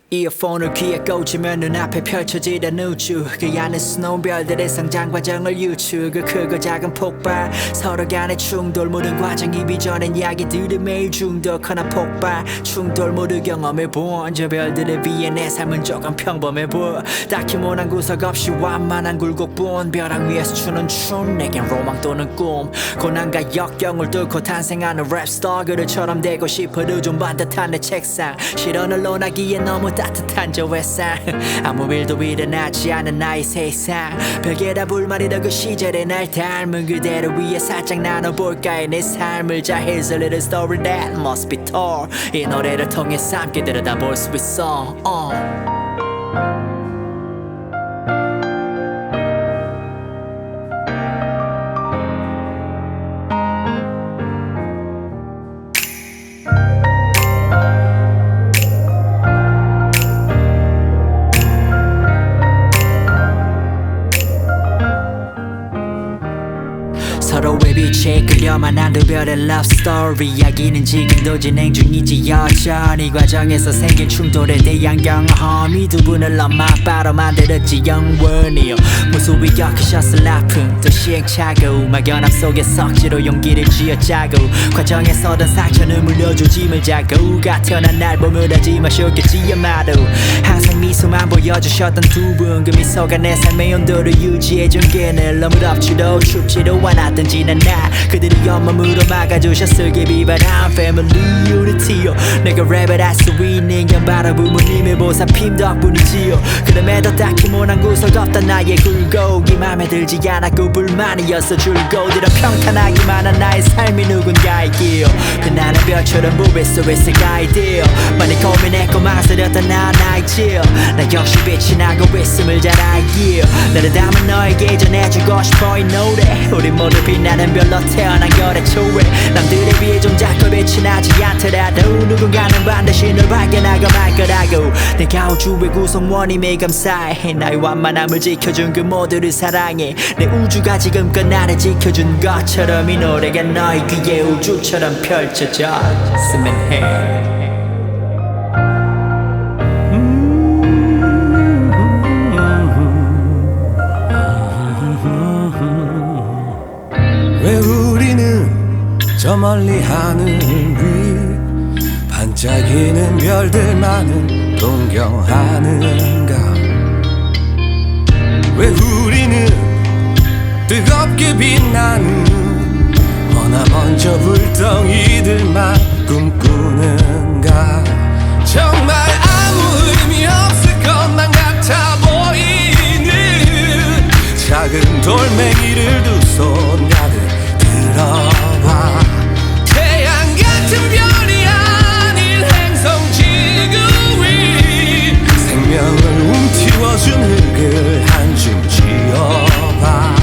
이어폰을 귀에 꽂으면 눈앞에 펼쳐지던 우주 그 안에 수놓은 별들의 성장 과정을 유추 크고 작은 폭발 서로 간의 충돌 모든 과정이 비전엔 이야기들이 매일 중독하나 폭발 충돌 모두 경험해본 저 별들에 비해 내 삶은 조금 평범해보 딱히 모난 구석 없이 완만한 굴곡본 벼랑 위에서 추는 춤 내겐 로망 또는 꿈 고난과 역경을 뚫고 탄생하는 랩스타 그들처럼 되고 싶어도 좀 반듯한 내 책상 실현을 논하기에 너무 따뜻한 저 햇살 아무 일도 일어나지 않은 나의 세상 벽에다 불말이던 그 시절의 날 닮은 그대로 위에 살짝 나눠볼까요 내 삶을 자 Here's a little story that must be told 이 노래를 통해서 함께 들여다볼 수 있어 서로의 빛에 끌려만 한 두 별의 love story 이야기는 지금도 진행 중이지 여전히 과정에서 생긴 충돌에 대한 경험이 두 분을 엄마 아빠로 만들었지 영원히 무수히 겪으셨을 아픔 또 시행착오 막연함 속에 억지로 용기를 쥐어짜고 과정에서던 상처는 물려줘 짐을 자고 태어난 날 보면 하지 마셨겠지 아마도 항상 미소만 보여주셨던 두 분 그 미소가 내 삶의 온도를 유지해준 게 늘 너무 덥지도 춥지도 않았던 지난 날 그들이 온몸으로 막아주셨을 게 비바람 Family Unity 내가 랩을 할 수 있는 건 바로 부모님의 보살핌 덕분이지요 그럼에도 딱히 모난 구석 없던 나의 굴곡 이 맘에 들지 않았고 불만이었어 줄곧 이런 평탄하기만 한 나의 삶이 누군가의 길 그날은 별처럼 무배 속에서 가이드 많이 고민했고 망설였던 나의 질나 역시 빛이 나고 있음을 잘 알기에 나를 담은 너에게 전해주고 싶어 이 노래 우리 모두 빛나는 별로 태어난 거래 초에 남들에 비해 좀 작고 빛이 나지 않더라도 누군가는 반드시 널 발견하고 말 거라고 내가 우주의 구성원임에 감사해 나의 완만함을 지켜준 그 모두를 사랑해 내 우주가 지금껏 나를 지켜준 것처럼 이 노래가 너의 귀에 우주처럼 펼쳐졌으면 해 왜 우리는 저 멀리 하늘 위 반짝이는 별들만은 동경하는가 왜 우리는 뜨겁게 빛나는 머나먼저 불덩이들만 꿈꾸는가 정말 아무 의미 없을 것만 같아 보이는 작은 돌멩이를 두 손 가득 들어봐 태양 같은 별이 아닌 행성 지구 위 생명을 움틔워준 흙을 한 줌 쥐어봐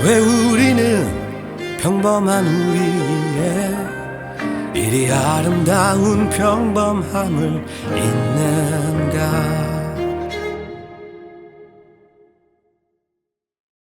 왜 우리는 평범한 우리의 이리 아름다운 평범함을 잊는가